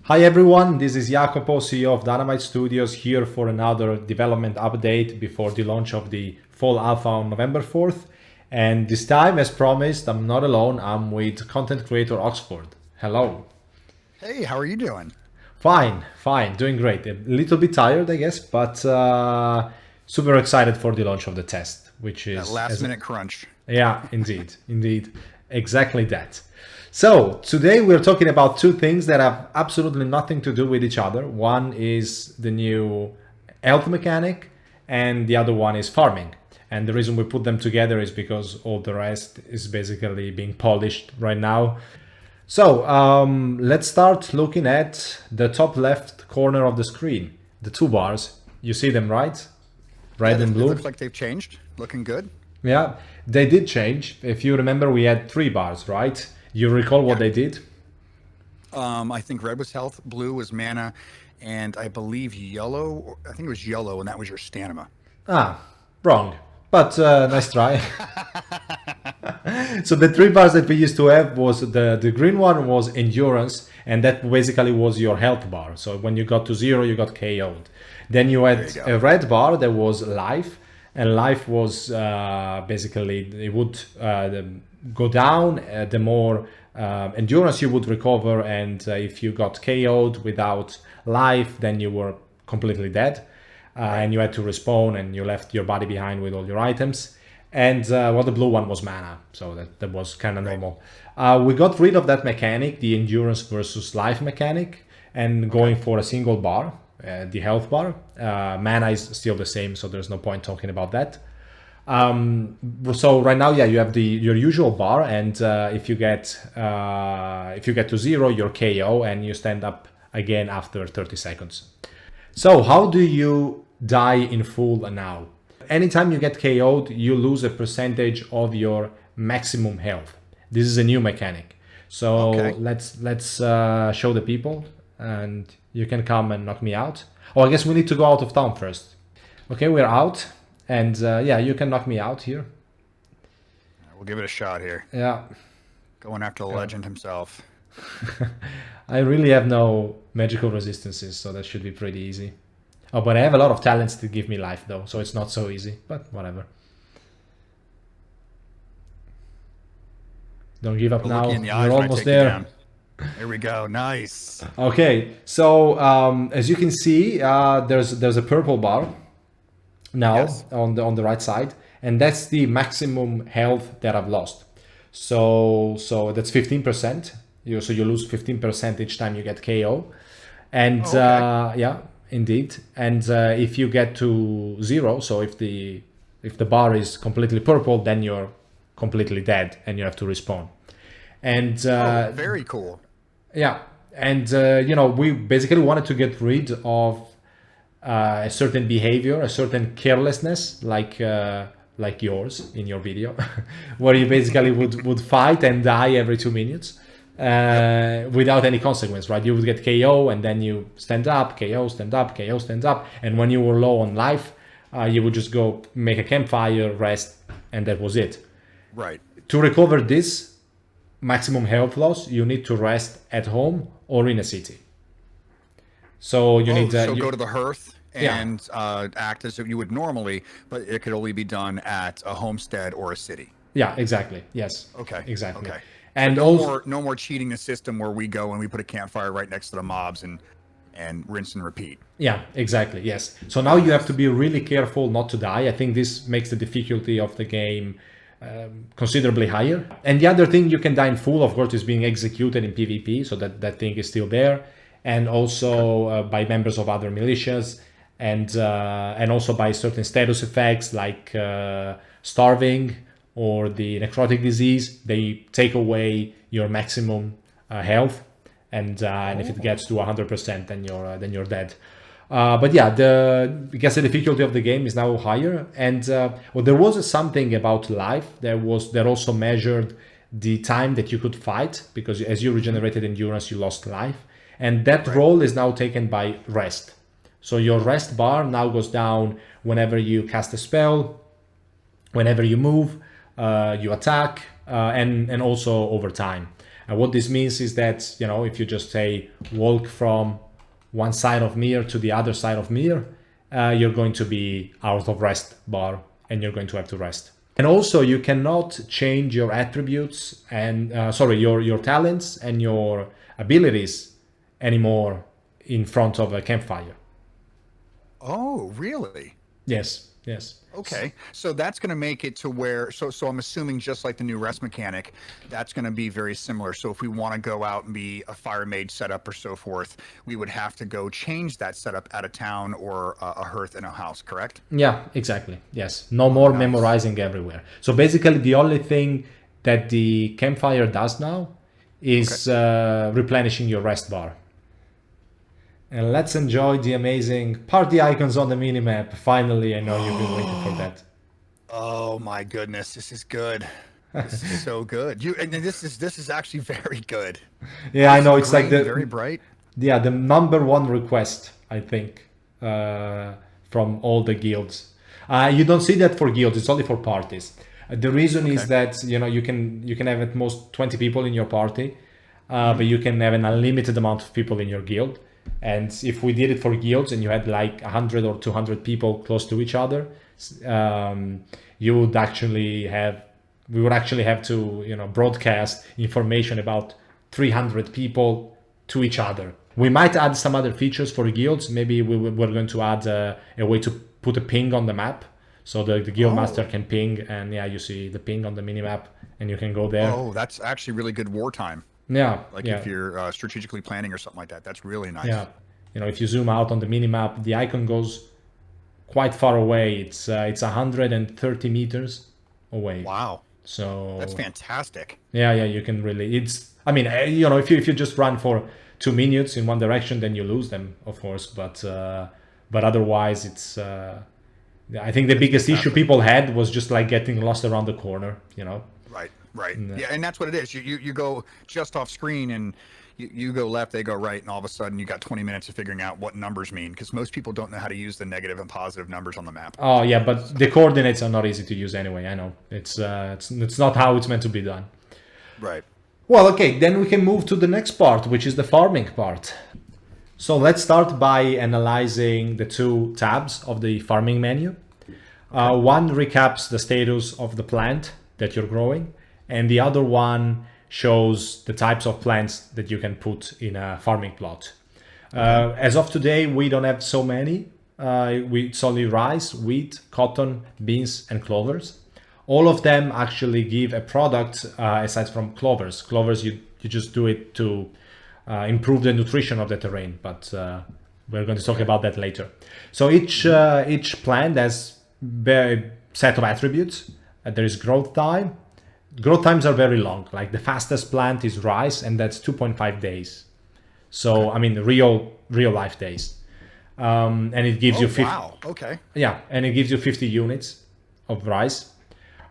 Hi everyone, this is Jacopo, CEO of Dynamite Studios, here for another development update before the launch of the full alpha on November 4th. And this time, as promised, I'm not alone, I'm with content creator Oxford. Hello. Hey, how are you doing? Fine, doing great. A little bit tired, I guess, but super excited for the launch of the test, which That is, last as minute crunch. yeah, indeed, exactly that. So today we're talking about two things that have absolutely nothing to do with each other. One is the new health mechanic, and the other one is farming. And the reason we put them together is because all the rest is basically being polished right now. So let's start looking at the top left corner of the screen. The two bars, you see them, right? Yeah, Red and it looks blue. like they've changed. Looking good. Yeah, they did change. If you remember, we had three bars, right? You recall what Yeah. they did? I think red was health, blue was mana, and I believe yellow. I think it was yellow, and that was your stamina. Ah, wrong. But nice try. So the three bars that we used to have was the green one was endurance, and that basically was your health bar. So when you got to zero, you got KO'd. Then you There you had go. a red bar that was life, and life was basically it would go down the more endurance you would recover, and if you got KO'd without life, then you were completely dead, Right. and you had to respawn, and you left your body behind with all your items. And well, the blue one was mana, so that was kind of Right. normal. We got rid of that mechanic, the endurance versus life mechanic, and Okay. going for a single bar, the health bar. Mana is still the same, so there's no point talking about that. So right now, yeah, you have your usual bar, and if you get to zero, you're KO, and you stand up again after 30 seconds. So how do you die in full now? Anytime you get KO'd, you lose a percentage of your maximum health. This is a new mechanic. So Okay. let's show the people, and you can come and knock me out. Oh, I guess we need to go out of town first. Okay, we're out, and yeah, you can knock me out here. We'll give it a shot here. Yeah, Going after the legend himself. I really have no magical resistances, so that should be pretty easy. Oh, but I have a lot of talents to give me life though, so it's not so easy, but whatever. Don't give up I'll look you in now. the You're eyes when I almost take you there. down. There we go. Nice. Okay, so as you can see, there's a purple bar now Yes. on the right side, and that's the maximum health that I've lost. So that's 15%. So you lose 15% each time you get KO, and Oh, okay. yeah, indeed. And if you get to zero, so if the bar is completely purple, then you're completely dead and you have to respawn. And Oh, very cool. yeah, and we basically wanted to get rid of a certain behavior, a certain carelessness, like yours in your video, where you basically would fight and die every 2 minutes Yep. without any consequence, right? You would get KO and then you stand up, KO, stand up, KO, stand up, and when you were low on life, you would just go make a campfire, rest, and that was it. Right. To recover this maximum health loss, you need to rest at home or in a city. So you Oh, need so go to the hearth yeah, and act as if you would normally, but it could only be done at a homestead or a city. yeah, exactly. Yes, Okay. exactly. Okay. So And also, no more cheating the system where we go and we put a campfire right next to the mobs and rinse and repeat. yeah, exactly. Yes. So now you have to be really careful not to die. I think this makes the difficulty of the game considerably higher. And the other thing you can die in full, of course, is being executed in PvP, so that thing is still there, and Okay. also by members of other militias, and also by certain status effects like starving or the necrotic disease. They take away your maximum health, and if it Oh, gets to 100%, then you're dead. But yeah, I guess the difficulty of the game is now higher, and well, there was something about life. That also measured the time that you could fight, because as you regenerated endurance, you lost life, and that right. role is now taken by rest. So your rest bar now goes down whenever you cast a spell, whenever you move, you attack, and also over time. And what this means is that, you know, if you just say walk from one side of Mir to the other side of Mir, you're going to be out of rest bar and you're going to have to rest. And also you cannot change your attributes and your talents and your abilities anymore in front of a campfire. Oh, really? Yes, yes. Okay, so that's going to make it to where, so I'm assuming just like the new rest mechanic, that's going to be very similar. So if we want to go out and be a fire mage setup or so forth, we would have to go change that setup at a town or a hearth in a house, correct? Yeah, exactly. Yes. No more nice. memorizing everywhere. So basically the only thing that the campfire does now is replenishing your rest bar. And let's enjoy the amazing party icons on the minimap. Finally, I know you've been waiting for that. Oh my goodness, this is good. This is so good. And this is actually very good. Yeah, I know. It's like very bright. Yeah, the number one request, I think, from all the guilds. You don't see that for guilds; it's only for parties. The reason is that, you know, you can have at most 20 people in your party, but you can have an unlimited amount of people in your guild. And if we did it for guilds and you had like 100 or 200 people close to each other, you would actually have we would actually have to, you know, broadcast information about 300 people to each other. We might add some other features for guilds. Maybe we're going to add a way to put a ping on the map, so the guild master can ping, and yeah, you see the ping on the minimap and you can go there. Oh, that's actually really good wartime. Yeah, like if you're strategically planning or something like that, that's really nice. Yeah, you know, if you zoom out on the minimap, the icon goes quite far away. It's 130 meters away. Wow. So that's fantastic. Yeah, you can really. It's. I mean, you know, if you just run for 2 minutes in one direction, then you lose them, of course. But otherwise, it's. I think the biggest issue people had was just like getting lost around the corner. You know. Right. Yeah, and that's what it is. You go just off screen and you go left, they go right, and all of a sudden you got 20 minutes of figuring out what numbers mean, because most people don't know how to use the negative and positive numbers on the map. Oh yeah, but the coordinates are not easy to use anyway. I know it's not how it's meant to be done. Right. Well, okay, then we can move to the next part, which is the farming part. So let's start by analyzing the two tabs of the farming menu. One recaps the status of the plant that you're growing, and the other one shows the types of plants that you can put in a farming plot. As of today, we don't have so many. It's only rice, wheat, cotton, beans, and clovers. All of them actually give a product aside from clovers. Clovers, you just do it to improve the nutrition of the terrain, but we're going to talk about that later. So each plant has a set of attributes. There is growth time. Growth times are very long. Like the fastest plant is rice, and that's 2.5 days. So I mean, real life days. And it gives you 50. Wow. Okay. Yeah, and it gives you 50 units of rice.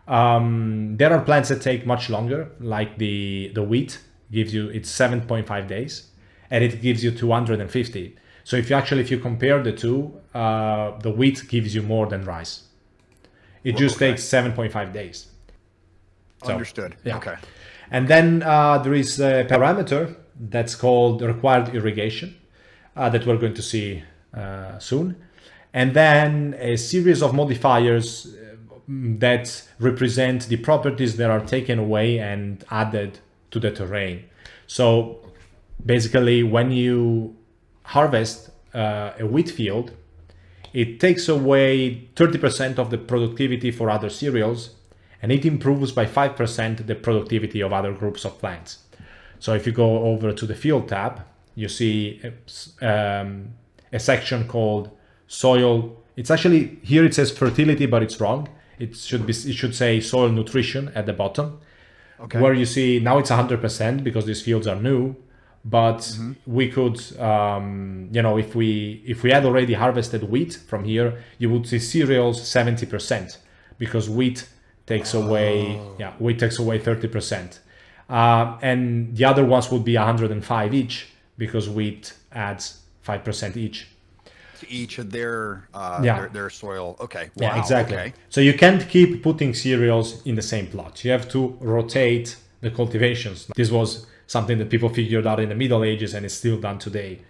There are plants that take much longer, like the wheat gives you, it's 7.5 days, and it gives you 250. So if you compare the two, the wheat gives you more than rice. It just takes 7.5 days. So, understood. Yeah. Okay. And then there is a parameter that's called required irrigation that we're going to see soon. And then a series of modifiers that represent the properties that are taken away and added to the terrain. So basically, when you harvest a wheat field, it takes away 30% of the productivity for other cereals, and it improves by 5% the productivity of other groups of plants. So if you go over to the field tab, you see a section called soil. It's actually, here it says fertility, but it's wrong. It should say soil nutrition at the bottom. Okay. Where you see now it's 100% because these fields are new, but we could, if we had already harvested wheat from here, you would see cereals 70% because wheat takes away 30%, and the other ones would be 105 each because wheat adds 5% each. To each of their soil. Okay. Wow. Yeah, exactly. Okay. So you can't keep putting cereals in the same plot. You have to rotate the cultivations. This was something that people figured out in the Middle Ages and is still done today.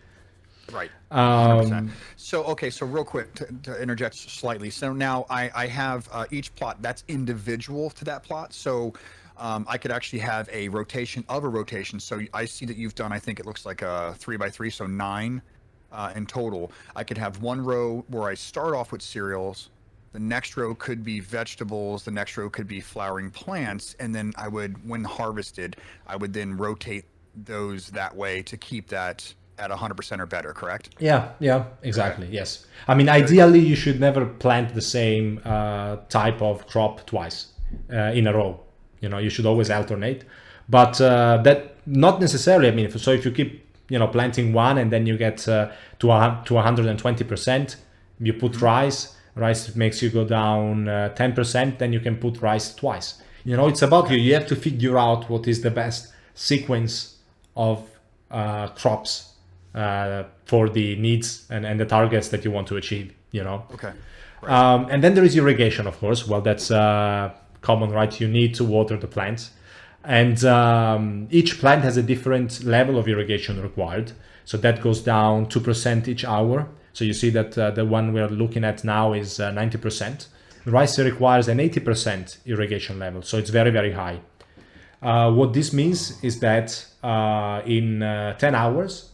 Right. 100%. So, okay, so real quick to interject slightly. So now I have each plot that's individual to that plot. So I could actually have a rotation of a rotation. So I see that you've done, I think it looks like a 3x3, so 9 in total. I could have one row where I start off with cereals. The next row could be vegetables. The next row could be flowering plants. And then I would, when harvested, I would then rotate those that way to keep that at 100% or better, correct? Yeah, exactly. Okay. Yes. I mean, ideally, you should never plant the same type of crop twice in a row. You should always alternate. But that not necessarily. I mean, so if you keep, planting one and then you get to 120%, you put rice. Rice makes you go down 10%. Then you can put rice twice. It's about you. You have to figure out what is the best sequence of crops for the needs and the targets that you want to achieve, Okay. Right. And then there is irrigation, of course. Well, that's common, right? You need to water the plants. And each plant has a different level of irrigation required. So that goes down 2% each hour. So you see that the one we're looking at now is 90%. Rice requires an 80% irrigation level. So it's very, very high. What this means is that in 10 hours,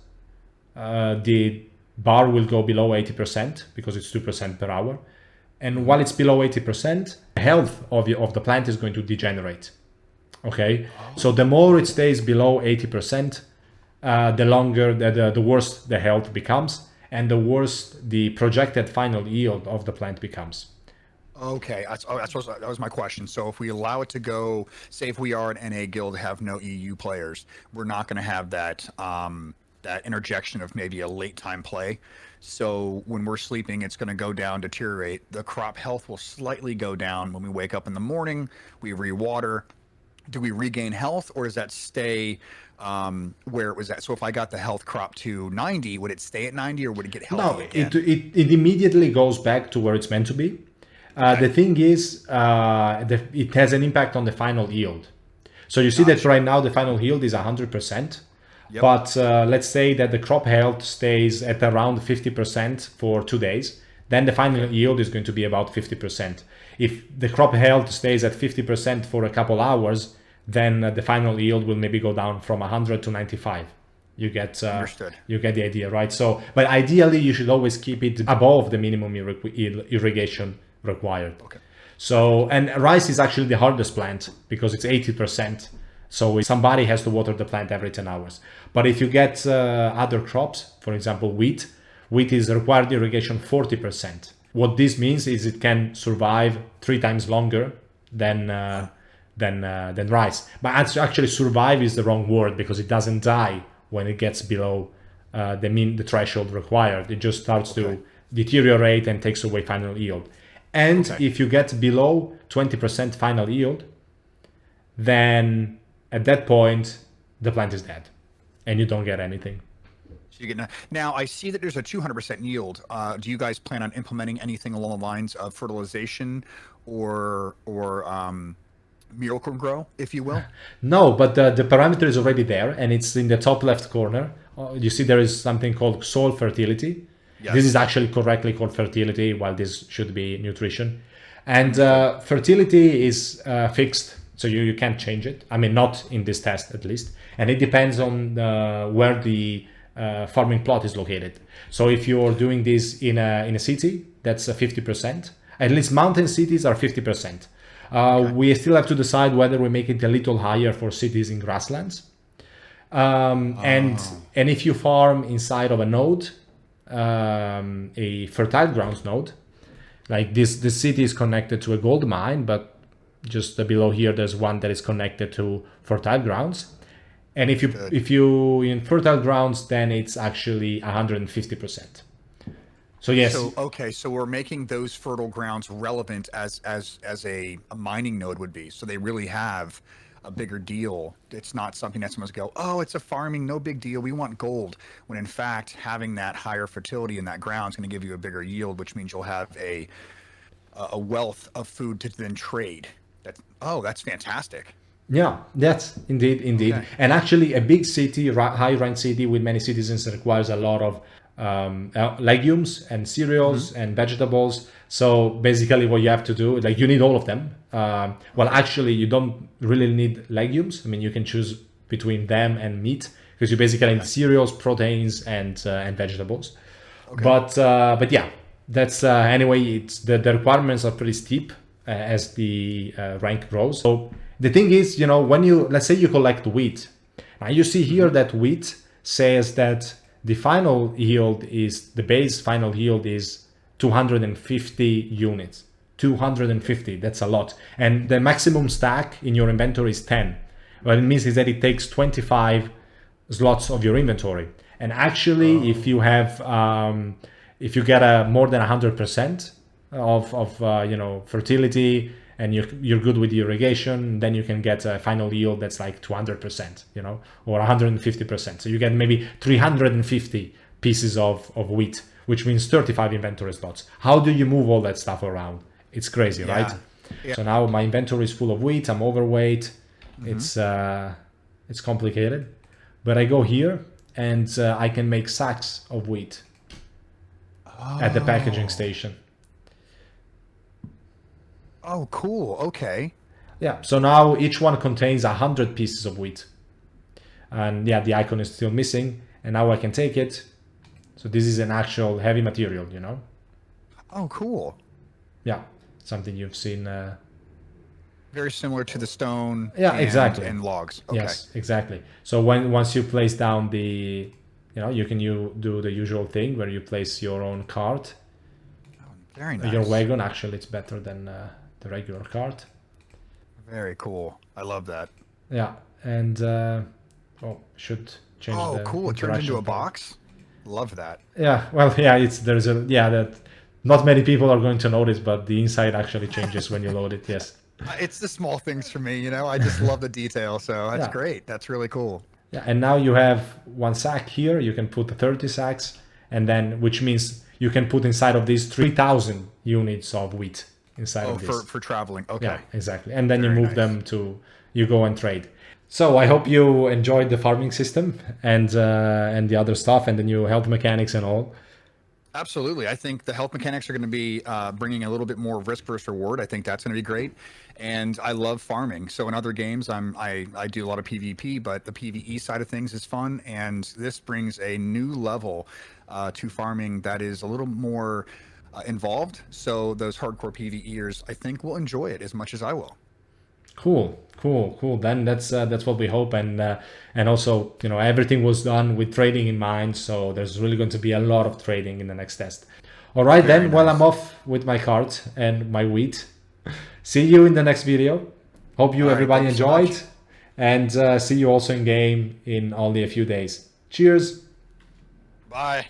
the bar will go below 80% because it's 2% per hour. And while it's below 80%, the health of the plant is going to degenerate. Okay, so the more it stays below 80%, the longer, the worse the health becomes, and the worse the projected final yield of the plant becomes. Okay, that was my question. So if we allow it to go, say if we are an NA guild, have no EU players, we're not going to have that that interjection of maybe a late time play. So when we're sleeping, it's going to go down, deteriorate. The crop health will slightly go down when we wake up in the morning. We rewater. Do we regain health, or does that stay where it was at? So if I got the health crop to 90, would it stay at 90, or would it get healthy again? It immediately goes back to where it's meant to be. The thing is, it has an impact on the final yield. So you see that right now the final yield is 100%. Yep. But let's say that the crop health stays at around 50% for 2 days. Then the final yield is going to be about 50%. If the crop health stays at 50% for a couple hours, then the final yield will maybe go down from 100 to 95. You get Understood. You get the idea, right? So, but ideally, you should always keep it above the minimum irrigation required. Okay. So, and rice is actually the hardest plant because it's 80%. So somebody has to water the plant every 10 hours. But if you get other crops, for example, wheat is required irrigation 40%. What this means is it can survive 3 times longer than rice. But actually, survive is the wrong word because it doesn't die when it gets below the threshold required. It just starts to deteriorate and takes away final yield. And if you get below 20% final yield, then at that point, the plant is dead and you don't get anything. So you get now. I see that there's a 200% yield. Do you guys plan on implementing anything along the lines of fertilization or miracle grow, if you will? No, but the parameter is already there and it's in the top left corner. You see there is something called soil fertility. Yes. This is actually correctly called fertility, while this should be nutrition. And fertility is fixed. So you can't change it. I mean, not in this test at least. And it depends on where the farming plot is located. So if you're doing this in a city, that's 50%. At least mountain cities are 50%. We still have to decide whether we make it a little higher for cities in grasslands. And if you farm inside of a node, a fertile grounds node, like this city is connected to a gold mine, but just below here there's one that is connected to fertile grounds. And if you in fertile grounds, then it's actually 150%. So yes. So we're making those fertile grounds relevant as a mining node would be. So they really have a bigger deal. It's not something that someone's go, oh, it's a farming, no big deal. We want gold. When in fact, having that higher fertility in that ground is going to give you a bigger yield, which means you'll have a wealth of food to then trade. That's fantastic. Yeah, that's indeed. Okay. And actually, a big city, high-ranked city with many citizens requires a lot of legumes and Hmm. cereals and vegetables. So basically, what you have to do, like you need all of them. Well, Okay. actually, you don't really need legumes. I mean, you can choose between them and meat because you basically need Okay. cereals, proteins, and vegetables. Okay. But yeah, that's anyway. It's the requirements are pretty steep as the rank grows. So the thing is, when you let's say you collect wheat, now you see here Hmm. that wheat says that the final yield is the base final yield is 250 units. 250. That's a lot, and the maximum stack in your inventory is 10. What it means is that it takes 25 slots of your inventory. And actually, if Oh. you have, if you get a more than 100% of fertility, and you're good with the irrigation, then you can get a final yield that's like 200%, or 150%. So you get maybe 350 pieces of wheat, which means 35 inventory slots. How do you move all that stuff around? It's crazy, right? Yeah. Yeah. So now my inventory is full of wheat. I'm overweight. Hmm. It's complicated, but I go here and I can make sacks of wheat at the packaging Oh. station. Oh, cool. Okay. Yeah, so now each one contains 100 pieces of wheat, and yeah, the icon is still missing, and now I can take it. So this is an actual heavy material. Oh, cool. Yeah, something you've seen. Very similar to the stone Yeah, and exactly. logs. Okay. Yes, exactly. So once you place down you do the usual thing where you place your own cart, Very your nice. wagon. Actually, it's better than the regular cart. Very cool. I love that. Yeah, and should change Oh, the cool. It turns into interaction a code. box. Love that. Yeah, well, yeah, that not many people are going to notice, but the inside actually changes when you load it. Yes. It's the small things for me, I just love the detail. So that's Yeah, great. That's really cool. yeah, and now you have one sack here. You can put 30 sacks, and then which means you can put inside of these 3,000 units of wheat inside Oh, of for this. for traveling. Yeah, Okay. exactly. And then you Very move nice. them you go and trade. So I hope you enjoyed the farming system and the other stuff and the new health mechanics and all. Absolutely. I think the health mechanics are going to be bringing a little bit more risk versus reward. I think that's going to be great. And I love farming. So in other games, I do a lot of PvP, but the PvE side of things is fun. And this brings a new level to farming that is a little more involved. So those hardcore PvEers, I think, will enjoy it as much as I will. Cool. Then that's what we hope, and also everything was done with trading in mind, so there's really going to be a lot of trading in the next test. All right, Very then. Well, I'm nice. off with my cart and my wheat. See you in the next video. Hope you All right. everybody Thank you so much. enjoyed, and see you also in game in only a few days. Cheers. Bye.